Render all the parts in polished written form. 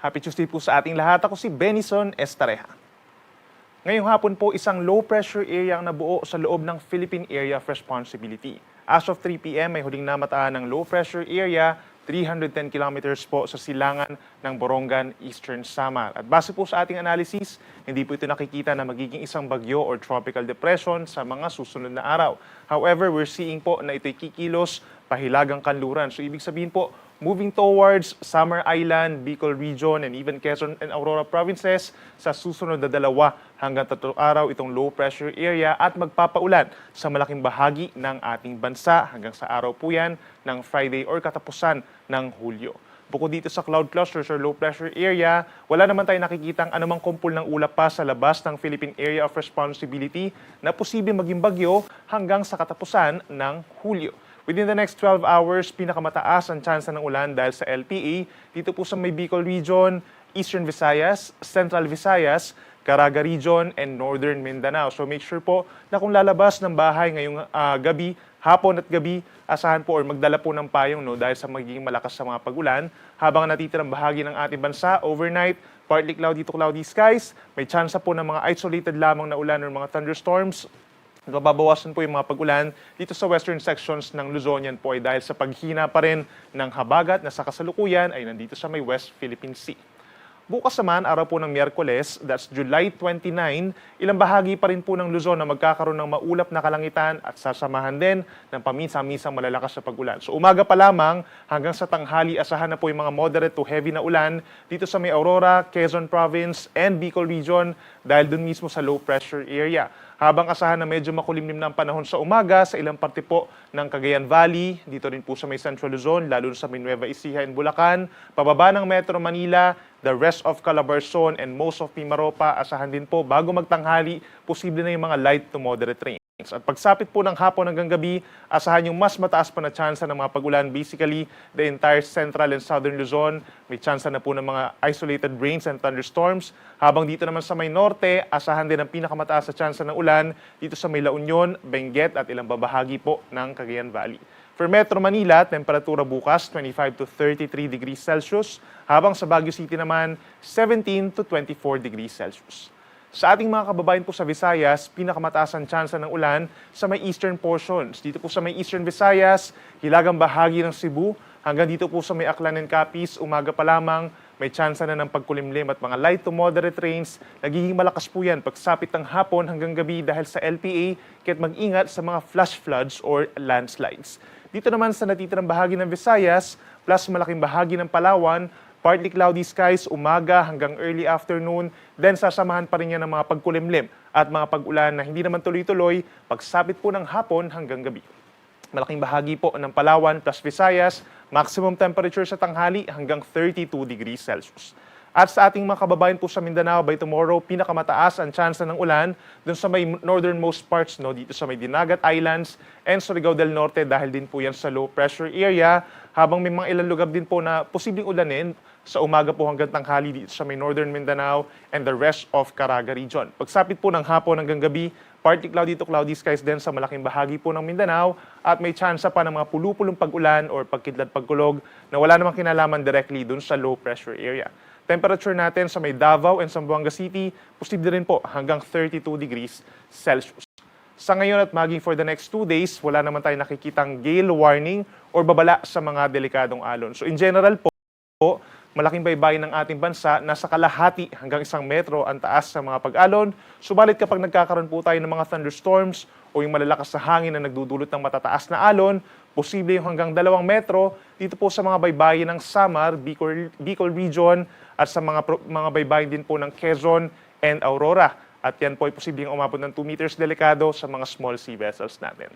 Happy Tuesday po sa ating lahat. Ako si Benison Estareja. Ngayong hapon po, isang low pressure area ang nabuo sa loob ng Philippine Area of Responsibility. As of 3 p.m. may huling namataan ng low pressure area 310 kilometers po sa silangan ng Borongan, Eastern Samar. At base po sa ating analysis, hindi po ito nakikita na magiging isang bagyo or tropical depression sa mga susunod na araw. However, we're seeing po na ito'y kikilos pahilagang kanluran. So ibig sabihin po, moving towards Samar Island, Bicol Region, and even Quezon and Aurora provinces sa susunod na 2 hanggang 3 araw itong low pressure area at magpapaulan sa malaking bahagi ng ating bansa hanggang sa araw po yan ng Friday or katapusan ng Hulyo. Bukod dito sa cloud clusters or low pressure area, wala naman tayo nakikitang anumang kumpul ng ulap pa sa labas ng Philippine Area of Responsibility na posibleng maging bagyo hanggang sa katapusan ng Hulyo. Within the next 12 hours, pinakamataas ang tsansa ng ulan dahil sa LPA dito po sa may Bicol Region, Eastern Visayas, Central Visayas, Caraga Region, and Northern Mindanao. So make sure po na kung lalabas ng bahay ngayong gabi, hapon at gabi, asahan po or magdala po ng payong dahil sa magiging malakas sa mga pag-ulan. Habang natitirang bahagi ng ating bansa, overnight, partly cloudy to cloudy skies, may tsansa po ng mga isolated lamang na ulan or mga thunderstorms. Mababawasan po yung mga pag-ulan dito sa western sections ng Luzonian po ay dahil sa paghina pa rin ng habagat na sa kasalukuyan ay nandito sa may West Philippine Sea. Bukas naman, araw po ng Miyerkules, that's July 29, ilang bahagi pa rin po ng Luzon na magkakaroon ng maulap na kalangitan at sasamahan din ng paminsan-minsang malalakas na pag-ulan. So umaga pa lamang hanggang sa tanghali, asahan na po yung mga moderate to heavy na ulan dito sa may Aurora, Quezon Province, and Bicol Region dahil dun mismo sa low pressure area. Habang asahan na medyo makulimlim na ang panahon sa umaga sa ilang parte po ng Cagayan Valley, dito rin po sa may Central Luzon, lalo sa may Nueva Ecija and Bulacan, pababa ng Metro Manila, the rest of Calabarzon and most of Mimaropa, asahan din po bago magtanghali, posible na yung mga light to moderate rains. At pagsapit po ng hapon hanggang gabi, asahan yung mas mataas pa na tsansa ng mga pag-ulan. Basically, the entire central and southern Luzon, may tsansa na po ng mga isolated rains and thunderstorms. Habang dito naman sa may norte, asahan din ang pinakamataas na tsansa ng ulan dito sa may La Union, Benguet at ilang babahagi po ng Cagayan Valley. For Metro Manila, temperatura bukas 25 to 33 degrees Celsius, habang sa Baguio City naman 17 to 24 degrees Celsius. Sa ating mga kababayan po sa Visayas, pinakamataas ang tsansa ng ulan sa may eastern portions. Dito po sa may Eastern Visayas, hilagang bahagi ng Cebu, hanggang dito po sa may Aklan and Capiz, umaga pa lamang, may tsansa na ng pagkulimlim at mga light to moderate rains. Nagiging malakas po yan pagsapit ng hapon hanggang gabi dahil sa LPA, kaya't mag-ingat sa mga flash floods or landslides. Dito naman sa natitirang bahagi ng Visayas, plus malaking bahagi ng Palawan, partly cloudy skies, umaga hanggang early afternoon, then sasamahan pa rin yan ng mga pagkulimlim at mga pag-ulan na hindi naman tuloy-tuloy pagsapit po ng hapon hanggang gabi. Malaking bahagi po ng Palawan plus Visayas, maximum temperature sa tanghali hanggang 32 degrees Celsius. At sa ating mga kababayan po sa Mindanao, by tomorrow, pinakamataas ang tsansa ng ulan dun sa may northernmost parts, dito sa may Dinagat Islands and Surigao del Norte dahil din po yan sa low pressure area, habang may mga ilang lugar din po na posibleng ulanin sa umaga po hanggang tanghali dito sa may northern Mindanao and the rest of Caraga Region. Pagsapit po ng hapon hanggang gabi, partly cloudy to cloudy skies din sa malaking bahagi po ng Mindanao at may tsansa pa ng mga pulupulong pag-ulan or pagkidlat pagkulog na wala namang kinalaman directly dun sa low pressure area. Temperature natin sa may Davao and Zamboanga City, posible rin po hanggang 32 degrees Celsius. Sa ngayon at maging for the next 2 days, wala naman tayo nakikitang gale warning or babala sa mga delikadong alon. So in general po, malaking baybayin ng ating bansa, nasa kalahati hanggang 1 metro ang taas sa mga pag-alon. Subalit kapag nagkakaroon po tayo ng mga thunderstorms o yung malalakas na hangin na nagdudulot ng matataas na alon, posible yung hanggang 2 metro dito po sa mga baybayin ng Samar, Bicol Region at sa mga baybayin din po ng Quezon and Aurora. At yan po ay posibleng umabot ng 2 meters delikado sa mga small sea vessels natin.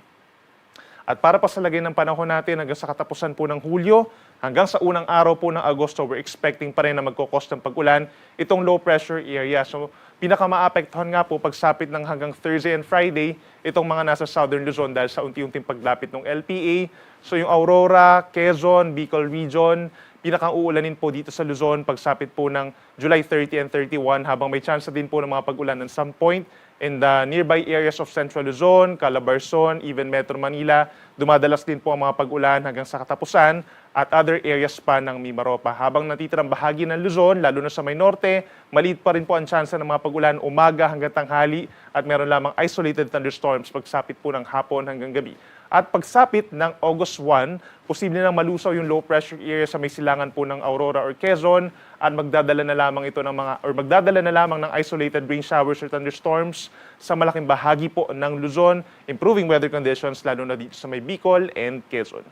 At para pa sa lagay ng panahon natin hanggang sa katapusan po ng Hulyo, hanggang sa unang araw po ng Agosto, we're expecting pa rin na magkukos ng pag-ulan itong low pressure area. So pinakamaapektuhan nga po pagsapit ng hanggang Thursday and Friday, itong mga nasa Southern Luzon dahil sa unti-unting paglapit ng LPA. So yung Aurora, Quezon, Bicol Region, pinakauulanin po dito sa Luzon, pagsapit po ng July 30 and 31, habang may chance din po ng mga pag-ulan at some point in the nearby areas of Central Luzon, Calabarzon, even Metro Manila. Dumadalas din po ang mga pag-ulan hanggang sa katapusan at other areas pa ng Mimaropa. Habang natitirang bahagi ng Luzon, lalo na sa may norte, maliit pa rin po ang tsansa ng mga pag-ulan umaga hanggang tanghali at meron lamang isolated thunderstorms pagsapit po ng hapon hanggang gabi. At pagsapit ng August 1, posible nang malusaw yung low pressure area sa may silangan po ng Aurora or Quezon at magdadala na lamang ng isolated rain showers or thunderstorms sa malaking bahagi po ng Luzon, improving weather conditions lalo na dito sa may Bicol and Quezon.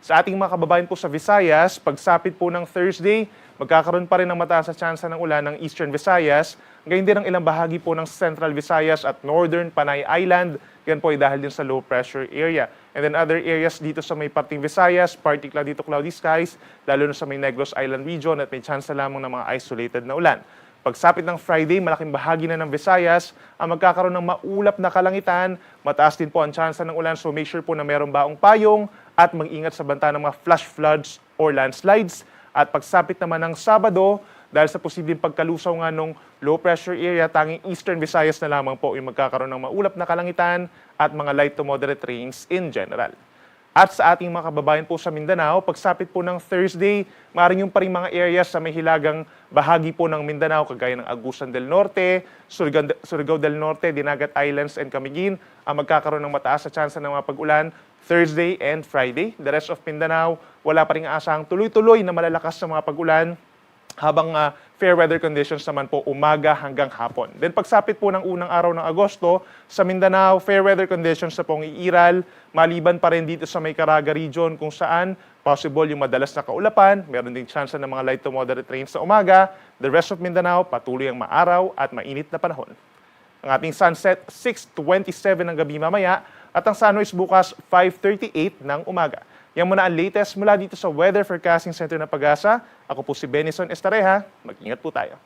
Sa ating mga kababayan po sa Visayas, pagsapit po ng Thursday, magkakaroon pa rin ng mataas na tsansa ng ulan ng Eastern Visayas, gayon din ang ilang bahagi po ng Central Visayas at Northern Panay Island. Yan po ay dahil din sa low pressure area. And then other areas dito sa may parting Visayas, particular dito cloudy skies, lalo na sa may Negros Island region at may tsansa lamang ng mga isolated na ulan. Pagsapit ng Friday, malaking bahagi na ng Visayas ang magkakaroon ng maulap na kalangitan. Mataas din po ang tsansa ng ulan, so make sure po na mayroong baong payong at mag-ingat sa banta ng mga flash floods or landslides. At pagsapit naman ng Sabado, dahil sa posibleng pagkalusaw nga nung low pressure area, tanging Eastern Visayas na lamang po yung magkakaroon ng maulap na kalangitan at mga light to moderate rains in general. At sa ating mga kababayan po sa Mindanao, pagsapit po ng Thursday, maaaring yung pa rin mga areas sa may hilagang bahagi po ng Mindanao, kagaya ng Agusan del Norte, Surigao del Norte, Dinagat Islands, and Camiguin, ang magkakaroon ng mataas na tsansa ng mga pag-ulan Thursday and Friday. The rest of Mindanao, wala pa rin asahang tuloy-tuloy na malalakas na mga pag-ulan, habang fair weather conditions naman po umaga hanggang hapon. Then pagsapit po ng unang araw ng Agosto, sa Mindanao, fair weather conditions na pong iiral, maliban pa rin dito sa may Caraga region kung saan possible yung madalas na kaulapan, meron ding chance ng mga light to moderate rains sa umaga. The rest of Mindanao, patuloy ang maaraw at mainit na panahon. Ang ating sunset, 6:27 ng gabi mamaya at ang sunrise bukas, 5:38 ng umaga. Yan muna ang latest mula dito sa Weather Forecasting Center ng Pag-asa. Ako po si Benison Estareja. Mag-ingat po tayo.